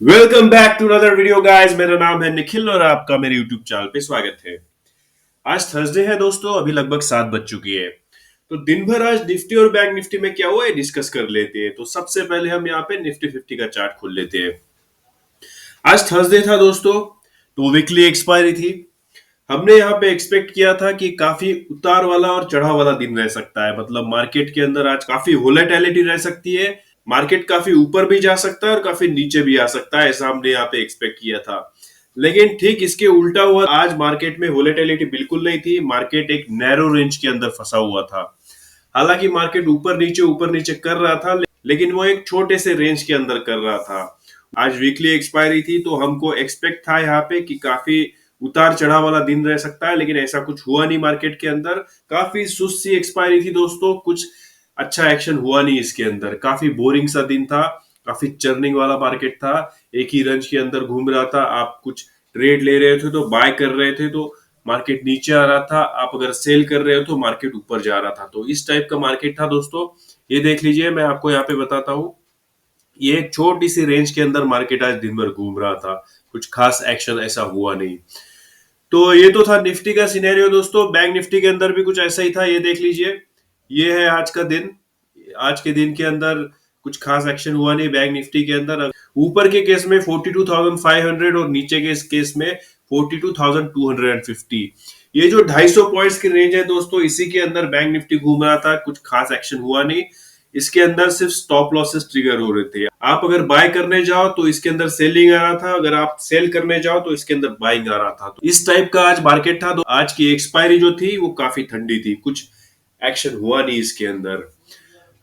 Welcome back to another video guys. मेरा नाम है निखिल और आपका मेरे यूट्यूब चैनल पे स्वागत है। आज थर्सडे है दोस्तों, अभी लगभग 7 बज चुकी है। तो दिन भर आज निफ्टी और बैंक निफ्टी में क्या हुआ है डिस्कस कर लेते हैं। तो सबसे पहले हम यहाँ पे निफ्टी 50 का चार्ट खोल लेते हैं। आज थर्सडे था दोस्तों, तो वीकली एक्सपायरी थी। हमने यहाँ पे एक्सपेक्ट किया था कि काफी उतार वाला और चढ़ाव वाला दिन रह सकता है, मतलब मार्केट के अंदर आज काफी वोलेटिलिटी रह सकती है। मार्केट काफी ऊपर भी जा सकता है और काफी नीचे भी आ सकता है, ऐसा हमने यहाँ पे एक्सपेक्ट किया था। लेकिन ठीक इसके उल्टा हुआ। आज मार्केट में वोलेटिलिटी बिल्कुल नहीं थी। मार्केट एक नैरो रेंज के अंदर फंसा हुआ था। हालांकि मार्केट ऊपर नीचे कर रहा था, लेकिन वो एक छोटे से रेंज के अंदर कर रहा था। आज वीकली एक्सपायरी थी, तो हमको एक्सपेक्ट था यहाँ पे कि काफी उतार चढ़ाव वाला दिन रह सकता है, लेकिन ऐसा कुछ हुआ नहीं। मार्केट के अंदर काफी सुस्त सी एक्सपायरी थी दोस्तों, कुछ अच्छा एक्शन हुआ नहीं इसके अंदर। काफी बोरिंग सा दिन था, काफी चर्निंग वाला मार्केट था। एक ही रेंज के अंदर घूम रहा था। आप कुछ ट्रेड ले रहे थे तो बाय कर रहे थे तो मार्केट नीचे आ रहा था, आप अगर सेल कर रहे हो तो मार्केट ऊपर जा रहा था। तो इस टाइप का मार्केट था दोस्तों। ये देख लीजिए, मैं आपको यहाँ पे बताता हूँ। ये एक छोटी सी रेंज के अंदर मार्केट आज दिन भर घूम रहा था, कुछ खास एक्शन ऐसा हुआ नहीं। तो ये तो था निफ्टी का सिनेरियो दोस्तों। बैंक निफ्टी के अंदर भी कुछ ऐसा ही था, ये देख लीजिए। ये है आज का दिन। आज के दिन के अंदर कुछ खास एक्शन हुआ नहीं बैंक निफ्टी के अंदर। ऊपर के केस में 42,500 और नीचे के केस में 42,250। ये जो 250 पॉइंट्स की रेंज है दोस्तों, इसी के अंदर बैंक निफ्टी घूम रहा था, कुछ खास एक्शन हुआ नहीं। इसके अंदर सिर्फ स्टॉप लॉसेस ट्रिगर हो रहे थे। आप अगर बाय करने जाओ तो इसके अंदर सेलिंग आ रहा था, अगर आप सेल करने जाओ तो इसके अंदर बाइंग आ रहा था। तो इस टाइप का आज मार्केट था। तो आज की एक्सपायरी जो थी वो काफी ठंडी थी, कुछ एक्शन हुआ नहीं इसके अंदर।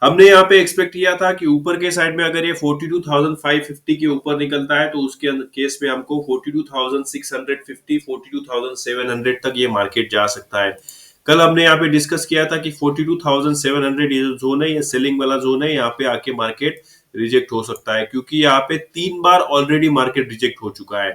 हमने यहाँ पे एक्सपेक्ट किया था कि ऊपर के साइड में अगर ये 42,550 के ऊपर निकलता है तो उसके केस में हमको 42,650 42,700 तक ये मार्केट जा सकता है। कल हमने यहाँ पे डिस्कस किया था कि 42,700 ये जो जोन है, ये सेलिंग वाला जोन है। यहाँ पे आके मार्केट रिजेक्ट हो सकता है, क्योंकि यहाँ पे 3 बार ऑलरेडी मार्केट रिजेक्ट हो चुका है।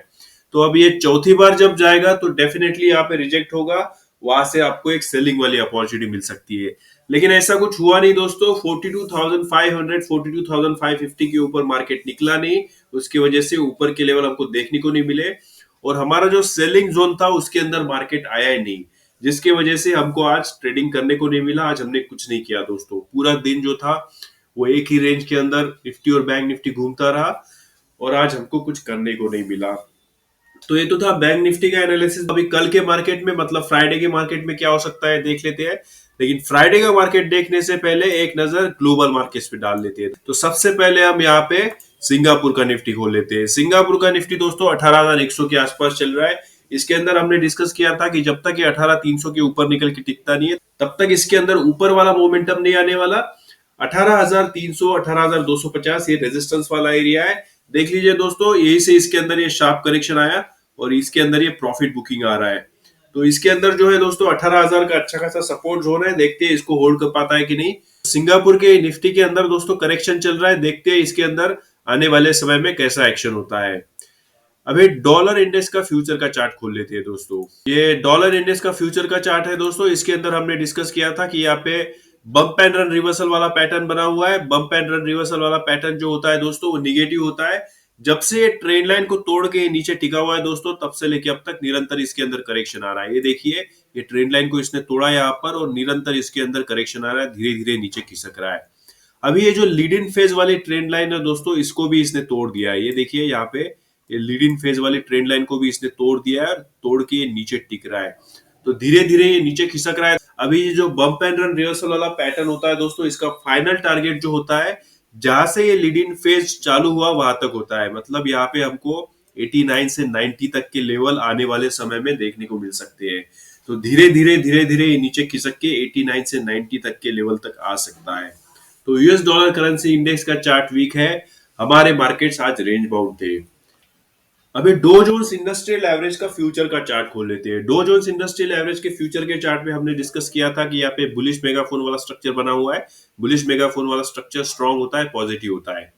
तो अब ये चौथी बार जब जाएगा तो डेफिनेटली यहाँ पे रिजेक्ट होगा। वहां से आपको एक सेलिंग वाली अपॉर्चुनिटी मिल सकती है। लेकिन ऐसा कुछ हुआ नहीं दोस्तों। 42,500 42,550 के ऊपर मार्केट निकला नहीं। उसकी वजह से ऊपर के लेवल हमको देखने को नहीं मिले, और हमारा जो सेलिंग जोन था उसके अंदर मार्केट आया ही नहीं, जिसकी वजह से हमको आज ट्रेडिंग करने को नहीं मिला। आज हमने कुछ नहीं किया दोस्तों। पूरा दिन जो था वो एक ही रेंज के अंदर निफ्टी और बैंक निफ्टी घूमता रहा, और आज हमको कुछ करने को नहीं मिला। तो ये तो था बैंक निफ्टी का एनालिसिस। अभी कल के मार्केट में, मतलब फ्राइडे के मार्केट में क्या हो सकता है देख लेते हैं। लेकिन फ्राइडे का मार्केट देखने से पहले एक नजर ग्लोबल मार्केट्स पे डाल लेते हैं। तो सबसे पहले हम यहाँ पे सिंगापुर का निफ्टी खोल लेते हैं। सिंगापुर का निफ्टी दोस्तों 18,100 के आसपास चल रहा है। इसके अंदर हमने डिस्कस किया था कि जब तक ये 18,300 के ऊपर निकल के टिकता नहीं है, तब तक इसके अंदर ऊपर वाला मोमेंटम नहीं आने वाला। 18,300 18,250 ये रेजिस्टेंस वाला एरिया है। देख लीजिए दोस्तों, यही से इसके अंदर ये शार्प करेक्शन आया और इसके अंदर ये प्रॉफिट बुकिंग आ रहा है। तो इसके अंदर जो है दोस्तों 18,000 का अच्छा खासा सपोर्ट जोन है। देखते हैं इसको होल्ड कर पाता है कि नहीं। सिंगापुर के निफ्टी के अंदर दोस्तों करेक्शन चल रहा है, देखते हैं इसके अंदर आने वाले समय में कैसा एक्शन होता है। अभी डॉलर इंडेक्स का फ्यूचर का चार्ट खोल लेते हैं दोस्तों। ये डॉलर इंडेक्स का फ्यूचर का चार्ट है दोस्तों। इसके अंदर हमने डिस्कस किया था कि यहाँ पे बम्प एंड रन रिवर्सल वाला पैटर्न बना हुआ है। बम्प एंड रन रिवर्सल वाला पैटर्न जो होता है दोस्तों वो निगेटिव होता है। जब से ये ट्रेंड लाइन को तोड़ के नीचे टिका हुआ है दोस्तों, तब से लेके अब तक निरंतर इसके अंदर करेक्शन आ रहा है। ये देखिए, ये ट्रेंड लाइन को इसने तोड़ा यहाँ पर और निरंतर इसके अंदर करेक्शन आ रहा है, धीरे धीरे नीचे खिसक रहा है। अभी ये जो लीड इन फेज वाली ट्रेंड लाइन है दोस्तों, इसको भी इसने तोड़ दिया है। ये देखिए यहाँ पे, ये लीड इन फेज वाली ट्रेंड लाइन को भी इसने तोड़ दिया है, तोड़ के ये नीचे टिक रहा है। तो धीरे धीरे ये नीचे खिसक रहा है। अभी ये जो बम्प एंड रन रिवर्सल वाला पैटर्न होता है दोस्तों, इसका फाइनल टारगेट जो होता है, जहां से ये लीड इन फेज चालू हुआ वहां तक होता है। मतलब यहाँ पे हमको 89 से 90 तक के लेवल आने वाले समय में देखने को मिल सकते हैं। तो धीरे धीरे ये नीचे खिसक के 89 से 90 तक के लेवल तक आ सकता है। तो यूएस डॉलर करेंसी इंडेक्स का चार्ट वीक है। हमारे मार्केट्स आज रेंज बाउंड थे। अभी डो जोन्स इंडस्ट्रियल एवरेज का फ्यूचर का चार्ट खोल लेते हैं। डो जोन्स इंडस्ट्रियल एवरेज के फ्यूचर के चार्ट में हमने डिस्कस किया था कि यहाँ पे बुलिश मेगाफोन वाला स्ट्रक्चर बना हुआ है। बुलिश मेगाफोन वाला स्ट्रक्चर स्ट्रांग होता है, पॉजिटिव होता है।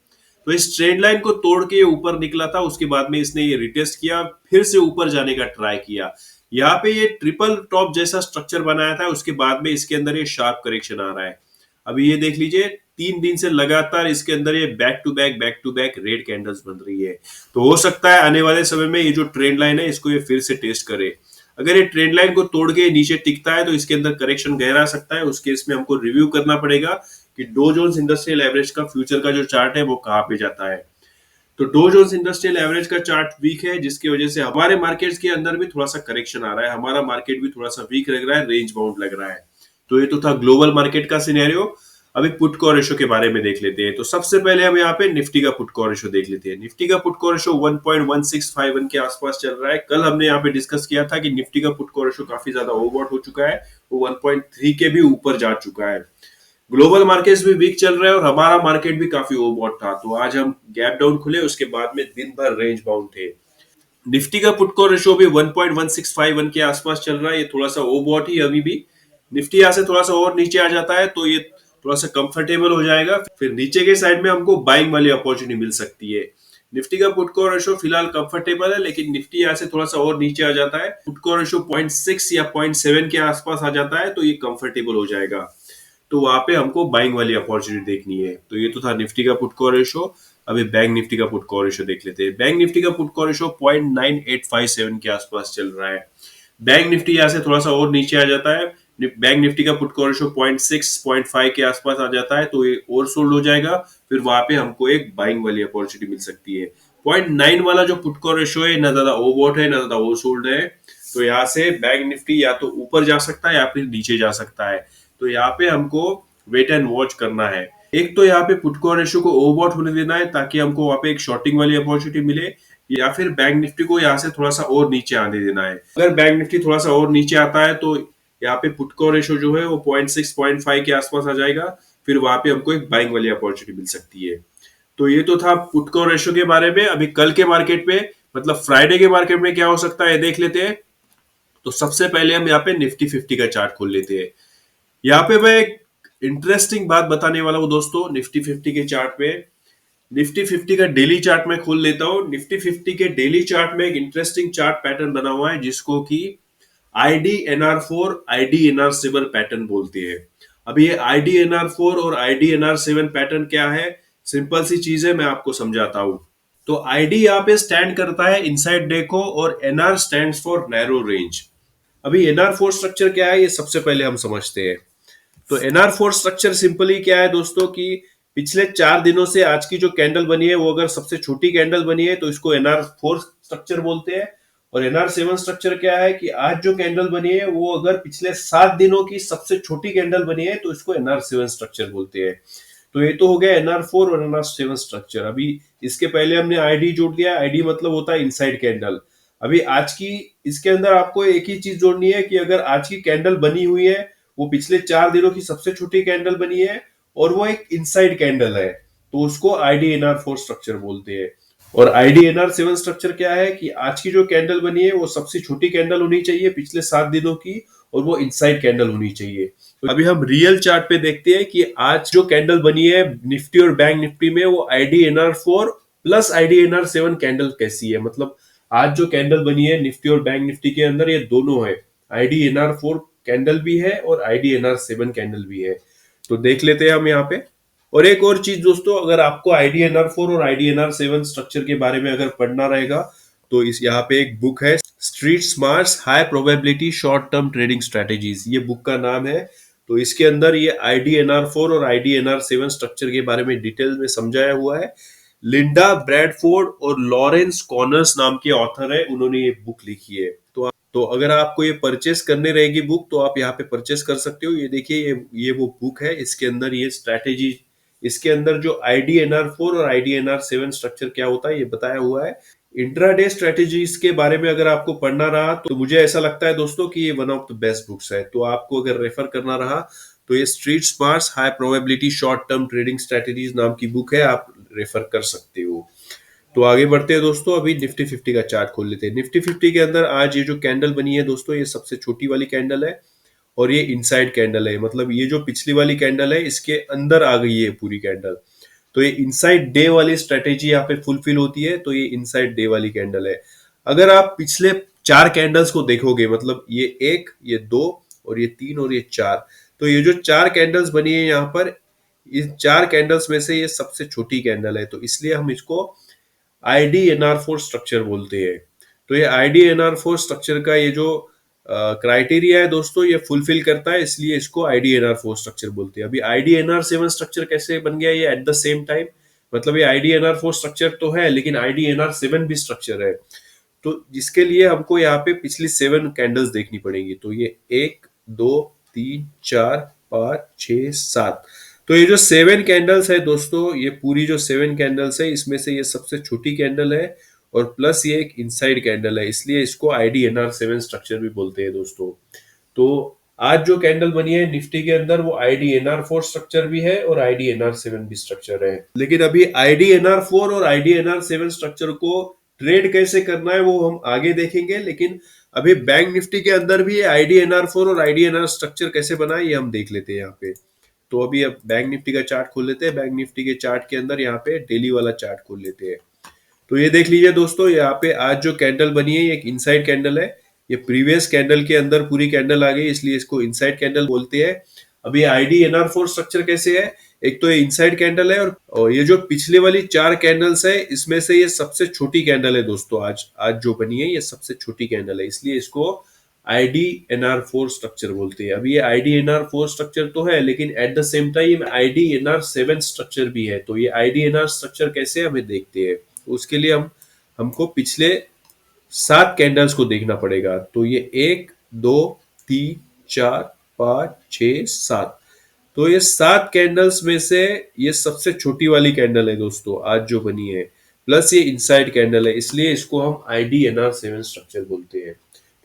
तो इस ट्रेंड लाइन को तोड़ के ऊपर निकला था, उसके बाद में इसने ये रिटेस्ट किया, फिर से ऊपर जाने का ट्राई किया। यहाँ पे ये ट्रिपल टॉप जैसा स्ट्रक्चर बनाया था, उसके बाद में इसके अंदर ये शार्प करेक्शन आ रहा है। अभी ये देख लीजिए, 3 दिन से लगातार इसके अंदर ये back to back red candles बन रही है। तो हो सकता है आने वाले समय में ये जो ट्रेंड लाइन है इसको ये फिर से टेस्ट करे। अगर ये ट्रेंड लाइन को तोड़ के नीचे टिकता है तो इसके अंदर करेक्शन गहरा सकता है। उस केस में हमको रिव्यू करना पड़ेगा कि डो जोन्स इंडस्ट्रियल एवरेज का फ्यूचर का जो चार्ट है वो कहाँ पे जाता है। तो डो जोन्स इंडस्ट्रियल एवरेज का चार्ट वीक है, जिसकी वजह से हमारे मार्केट्स के अंदर भी थोड़ा सा करेक्शन आ रहा है। हमारा मार्केट भी थोड़ा सा वीक लग रहा है, रेंज बाउंड लग रहा है। तो ये तो था ग्लोबल मार्केट का सिनेरियो। अभी पुट कॉल रेशो के बारे में देख लेते हैं। तो सबसे पहले हम यहाँ पे निफ्टी का पुट कॉल रेशो देख लेते हैं। निफ्टी का पुट कॉल रेशो 1.1651 के आसपास चल रहा है। कल हमने यहाँ पे डिस्कस किया था कि निफ्टी का पुट कॉल रेशो काफी ज्यादा ओवरबॉट हो चुका है, वो 1.3 के भी ऊपर जा चुका है। ग्लोबल मार्केट्स भी वीक चल रहे हैं और हमारा मार्केट भी काफी ओवरबॉट था। तो आज हम गैप डाउन खुले, उसके बाद में दिन भर रेंज बाउंड थे। निफ्टी का पुट कॉल रेशो भी 1.1651 के आसपास चल रहा है। ये थोड़ा सा ओवरबॉट ही अभी भी। निफ्टी यहाँ से थोड़ा सा और नीचे आ जाता है तो ये थोड़ा सा कंफर्टेबल हो जाएगा, फिर नीचे के साइड में हमको बाइंग वाली अपॉर्चुनिटी मिल सकती है। निफ्टी का पुट कॉल रेशो फिलहाल कंफर्टेबल है, लेकिन निफ्टी यहाँ से थोड़ा सा और नीचे आ जाता है, पुट कॉल रेशो 0.6 या 0.7 के आसपास आ जाता है तो ये कंफर्टेबल हो जाएगा। तो वहां पे हमको बाइंग वाली अपॉर्चुनिटी देखनी है। तो ये तो था निफ्टी का पुट कॉल रेशो। अभी बैंक निफ्टी का पुट कॉल रेशो देख लेते हैं। बैंक निफ्टी का पुट कॉल रेशो 0.9857 के आसपास चल रहा है। बैंक निफ्टी यहाँ से थोड़ा सा और नीचे आ जाता है, बैंक निफ्टी का पुट कॉल रेशो 0.6 0.5 के आसपास आ जाता है तो ये ओवर सोल्ड हो जाएगा, फिर वहां पे हमको एक बाइंग वाली अपॉर्चुनिटी मिल सकती है। 0.9 वाला जो पुट कॉल रेशो है ना ज्यादा ओवरबॉट है ना ज्यादा ओवर सोल्ड है, तो यहाँ से बैंक निफ्टी या तो ऊपर जा सकता है या फिर नीचे जा सकता है। तो यहाँ पे हमको वेट एंड वॉच करना है। एक तो यहाँ पे पुट कॉल रेशो को ओवरबॉट होने देना है ताकि हमको वहां पे एक शॉर्टिंग वाली अपॉर्चुनिटी मिले, या फिर बैंक निफ्टी को यहाँ से थोड़ा सा और नीचे आने देना है। अगर बैंक निफ्टी थोड़ा सा और नीचे आता है तो यहाँ पे पुट कॉल रेशो जो है वो 0.6 0.5 के आसपास आ जाएगा, फिर वहां पे हमको एक बाइंग वाली अपॉर्चुनिटी मिल सकती है। तो ये तो था पुट कॉल रेशो के बारे में। अभी कल के मार्केट में मतलब फ्राइडे के मार्केट में क्या हो सकता है देख लेते हैं। तो सबसे पहले हम यहाँ पे निफ्टी 50 का चार्ट खोल लेते हैं। यहाँ पे मैं एक इंटरेस्टिंग बात बताने वाला हूँ दोस्तों। निफ्टी 50 के चार्ट पे, निफ्टी 50 का डेली चार्ट में खोल लेता हूँ। निफ्टी 50 के डेली चार्ट में एक इंटरेस्टिंग चार्ट पैटर्न बना हुआ है जिसको कि IDNR4 IDNR7 पैटर्न बोलते हैं। अभी ये IDNR4 और IDNR7 पैटर्न क्या है, सिंपल सी चीज है, मैं आपको समझाता हूँ। तो ID यहाँ पे स्टैंड करता है इनसाइड डे को और NR stands for narrow range. अभी NR4 स्ट्रक्चर क्या है ये सबसे पहले हम समझते हैं। तो NR4 स्ट्रक्चर सिंपली क्या है दोस्तों कि पिछले 4 दिनों से आज की जो कैंडल बनी है वो अगर सबसे छोटी कैंडल बनी है तो इसको NR4 स्ट्रक्चर बोलते हैं। और NR7 स्ट्रक्चर क्या है कि आज जो कैंडल बनी है वो अगर पिछले 7 दिनों की सबसे छोटी कैंडल बनी है तो इसको NR7 स्ट्रक्चर बोलते हैं। तो ये तो हो गया NR4 और NR7 स्ट्रक्चर। अभी इसके पहले हमने ID जोड़ दिया। ID मतलब होता है इनसाइड कैंडल। अभी आज की इसके अंदर आपको एक ही चीज जोड़नी है कि अगर आज की कैंडल बनी हुई है वो पिछले 4 दिनों की सबसे छोटी कैंडल बनी है और वो एक इनसाइड कैंडल है तो उसको IDNR4 स्ट्रक्चर बोलते हैं। और IDNR7 स्ट्रक्चर क्या है कि आज की जो कैंडल बनी है वो सबसे छोटी कैंडल होनी चाहिए पिछले 7 दिनों की और वो इनसाइड कैंडल होनी चाहिए। तो अभी हम रियल चार्ट पे देखते हैं कि आज जो कैंडल बनी है निफ्टी और बैंक निफ्टी में वो IDNR4 प्लस IDNR7 कैंडल कैसी है। मतलब आज जो कैंडल बनी है निफ्टी और बैंक निफ्टी के अंदर ये दोनों है, IDNR4 कैंडल भी है और IDNR7 कैंडल भी है। तो देख लेते हैं हम यहाँ पे। और एक और चीज दोस्तों, अगर आपको IDNR4 और IDNR7 स्ट्रक्चर के बारे में अगर पढ़ना रहेगा तो इस यहाँ पे एक बुक है street smarts high probability short term trading strategies, ये बुक का नाम है। तो इसके अंदर ये IDNR4 और IDNR7 स्ट्रक्चर के बारे में डिटेल में समझाया हुआ है। लिंडा ब्रैडफोर्ड और लॉरेंस कॉनर्स नाम के ऑथर है, उन्होंने ये बुक लिखी है। तो अगर आपको ये परचेस करने रहेगी बुक तो आप यहाँ पे परचेस कर सकते हो। ये देखिए ये वो बुक है, इसके अंदर ये स्ट्रैटेजी, इसके अंदर जो IDNR4 और IDNR7 स्ट्रक्चर क्या होता है ये बताया हुआ है। इंट्राडे स्ट्रेटेजीज के बारे में अगर आपको पढ़ना रहा तो मुझे ऐसा लगता है दोस्तों कि ये one of the best books है। तो आपको अगर रेफर करना रहा तो ये street smarts high probability short term trading strategies नाम की बुक है, आप रेफर कर सकते हो। तो आगे बढ़ते हैं दोस्तों। अभी निफ्टी 50 का चार्ट खोल लेते हैं। निफ्टी 50 के अंदर आज ये जो कैंडल बनी है दोस्तों ये सबसे छोटी वाली कैंडल है और ये इनसाइड कैंडल है। मतलब ये जो पिछली वाली कैंडल है इसके अंदर आ गई है पूरी कैंडल। तो ये इनसाइड डे वाली स्ट्रेटेजी यहाँ पे फुलफिल होती है, तो ये इनसाइड डे वाली कैंडल है। अगर आप पिछले 4 कैंडल्स को देखोगे, मतलब ये 1, ये 2 और ये 3 और ये 4, तो ये जो 4 कैंडल्स बनी है यहाँ पर इस 4 कैंडल्स में से ये सबसे छोटी कैंडल है, तो इसलिए हम इसको IDNR4 स्ट्रक्चर बोलते हैं। तो ये IDNR4 स्ट्रक्चर का ये जो क्राइटेरिया है दोस्तों, ये फुलफिल करता है, इसलिए इसको IDNR4 स्ट्रक्चर बोलते हैं। अभी IDNR7 स्ट्रक्चर कैसे बन गया ये एट द सेम टाइम, मतलब ये IDNR4 स्ट्रक्चर तो है लेकिन IDNR7 भी स्ट्रक्चर है। तो जिसके लिए हमको यहाँ पे पिछली 7 कैंडल्स देखनी पड़ेंगी। तो ये 1 2 3 4 5 6 7, तो ये जो 7 कैंडल्स है दोस्तों, ये पूरी जो 7 कैंडल्स है इसमें से ये सबसे छोटी कैंडल है और प्लस ये एक इनसाइड कैंडल है, इसलिए इसको IDNR7 स्ट्रक्चर भी बोलते हैं दोस्तों। तो आज जो कैंडल बनी है निफ्टी के अंदर वो IDNR4 स्ट्रक्चर भी है और IDNR7 भी स्ट्रक्चर है। लेकिन अभी IDNR4 और IDNR7 स्ट्रक्चर को ट्रेड कैसे करना है वो हम आगे देखेंगे, लेकिन अभी बैंक निफ्टी के अंदर भी IDNR4 और IDNR स्ट्रक्चर कैसे बना है ये हम देख लेते हैं यहाँ पे। तो अभी अब बैंक निफ्टी का चार्ट खोल लेते हैं। बैंक निफ्टी के चार्ट के अंदर यहाँ पे डेली वाला चार्ट खोल लेते हैं। तो ये देख लीजिए दोस्तों, यहाँ पे आज जो कैंडल बनी है ये एक इनसाइड कैंडल है। ये प्रीवियस कैंडल के अंदर पूरी कैंडल आ गई, इसलिए इसको इनसाइड कैंडल बोलते हैं। अभी IDNR4 स्ट्रक्चर कैसे है, एक तो ये इनसाइड कैंडल है और ये जो पिछले वाली 4 कैंडल्स है इसमें से ये सबसे छोटी कैंडल है दोस्तों। आज आज जो बनी है ये सबसे छोटी कैंडल है, इसलिए इसको IDNR4 स्ट्रक्चर बोलते हैं। अभी ये IDNR4 स्ट्रक्चर तो है लेकिन at the same time IDNR7 structure भी है। तो ये IDNR स्ट्रक्चर कैसे हमें देखते हैं, उसके लिए हमको पिछले 7 कैंडल्स को देखना पड़ेगा। तो ये 1 2 3 4 5 6 7, तो ये 7 कैंडल्स में से ये सबसे छोटी वाली कैंडल है दोस्तों आज जो बनी है, प्लस ये इनसाइड कैंडल है, इसलिए इसको हम IDNR7 स्ट्रक्चर बोलते हैं।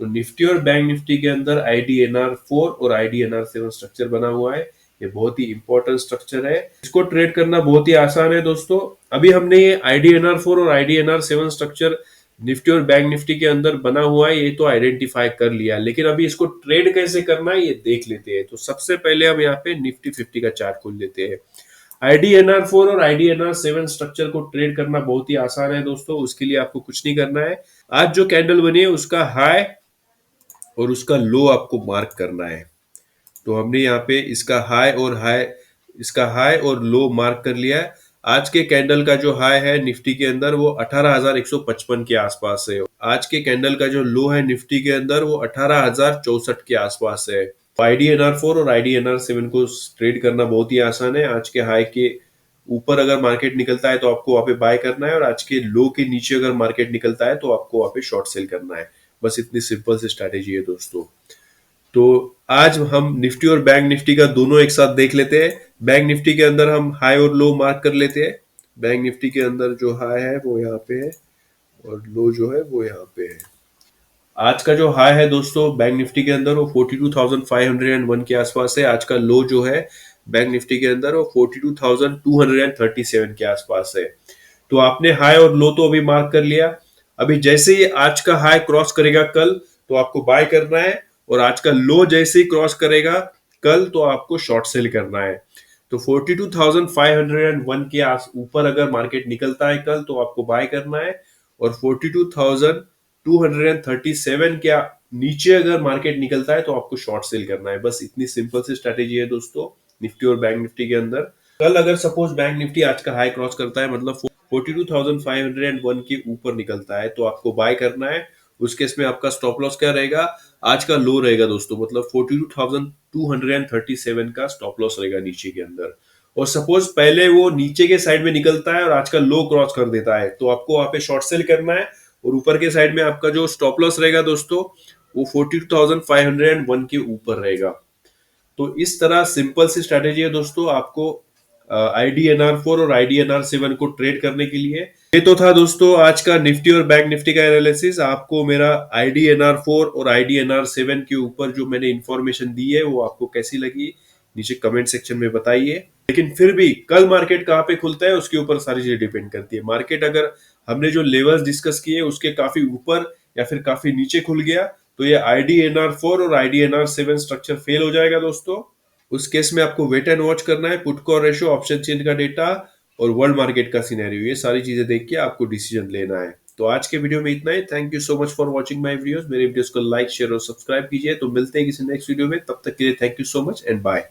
तो निफ्टी और बैंक निफ्टी के अंदर IDNR4 और IDNR7 स्ट्रक्चर बना हुआ है। ये बहुत ही इंपॉर्टेंट स्ट्रक्चर है, इसको ट्रेड करना बहुत ही आसान है दोस्तों। अभी हमने ये IDNR4 और IDNR7 स्ट्रक्चर निफ्टी और बैंक निफ्टी के अंदर बना हुआ है, ये तो आइडेंटिफाई कर लिया, लेकिन अभी इसको ट्रेड कैसे करना है ये देख लेते हैं। तो सबसे पहले हम यहाँ पे निफ्टी 50 का चार्ट खोल लेते हैं। IDNR4 और IDNR7 स्ट्रक्चर को ट्रेड करना बहुत ही आसान है दोस्तों। उसके लिए आपको कुछ नहीं करना है, आज जो कैंडल बनी है उसका हाई और उसका लो आपको मार्क करना है। तो हमने यहाँ पे इसका हाई और लो मार्क कर लिया है। आज के कैंडल का जो हाई है निफ्टी के अंदर वो 18,155 के आसपास है। आज के कैंडल का जो लो है निफ्टी के अंदर वो 18,064 के आसपास है। IDNR4 और IDNR7 को ट्रेड करना बहुत ही आसान है। आज के हाई के ऊपर अगर मार्केट निकलता है तो आपको वहां पे बाय करना है, और आज के लो के नीचे अगर मार्केट निकलता है तो आपको वहां पे शॉर्ट सेल करना है। बस इतनी सिंपल सी स्ट्रैटेजी है दोस्तों। तो आज हम निफ्टी और बैंक निफ्टी का दोनों एक साथ देख लेते हैं। बैंक निफ्टी के अंदर हम हाई और लो मार्क कर लेते हैं। बैंक निफ्टी के अंदर जो हाई है वो यहाँ पे है और लो जो है वो यहाँ पे है। आज का जो हाई है दोस्तों बैंक निफ्टी के अंदर वो 42,501 के आसपास है। आज का लो जो है बैंक निफ्टी के अंदर वो 42,237 के आसपास है। तो आपने हाई और लो तो अभी मार्क कर लिया। अभी जैसे ही आज का हाई क्रॉस करेगा कल तो आपको बाय करना है, और आज का लो जैसे ही क्रॉस करेगा कल तो आपको शॉर्ट सेल करना है। तो 42,501 के ऊपर अगर मार्केट निकलता है कल तो आपको बाय करना है, और 42,237 के नीचे अगर मार्केट निकलता है तो आपको शॉर्ट सेल करना है। बस इतनी सिंपल सी स्ट्रेटेजी है दोस्तों निफ्टी और बैंक निफ्टी के अंदर। कल अगर सपोज बैंक निफ्टी आज का हाई क्रॉस करता है, मतलब 42,501 के ऊपर निकलता है, तो आपको बाय करना है। उस केस में आपका स्टॉप लॉस क्या रहेगा, आज का लो रहेगा दोस्तों, मतलब 42,237 का स्टॉप लॉस रहेगा नीचे के अंदर। और सपोज पहले वो नीचे के साइड में निकलता है और आज का लो क्रॉस कर देता है तो आपको वहां पे शॉर्ट सेल करना है, और ऊपर के साइड में आपका जो स्टॉप लॉस रहेगा दोस्तों वो 42,501 के ऊपर रहेगा। तो इस तरह सिंपल सी स्ट्रेटेजी है दोस्तों आपको IDNR4 और IDNR7 को ट्रेड करने के लिए। ये तो था दोस्तों आज का निफ्टी और बैंक निफ्टी का एनालिसिस। आपको मेरा IDNR4 और IDNR7 के ऊपर जो मैंने इंफॉर्मेशन दी है वो आपको कैसी लगी नीचे कमेंट सेक्शन में बताइए। लेकिन फिर भी कल मार्केट कहाँ पे खुलता है उसके ऊपर सारी चीजें डिपेंड करती है। मार्केट अगर हमने जो लेवल्स डिस्कस किए उसके काफी ऊपर या फिर काफी नीचे खुल गया तो ये IDNR4 और IDNR7 स्ट्रक्चर फेल हो जाएगा दोस्तों। उस केस में आपको वेट एंड वॉच करना है, put call ratio, option chain का डेटा और वर्ल्ड मार्केट का सिनेरियो, ये सारी चीजें देख के आपको डिसीजन लेना है। तो आज के वीडियो में इतना ही। Thank you so much for watching my videos. मेरे वीडियोस को लाइक शेयर और सब्सक्राइब कीजिए। तो मिलते हैं किसी नेक्स्ट वीडियो में, तब तक के लिए thank you so much and bye.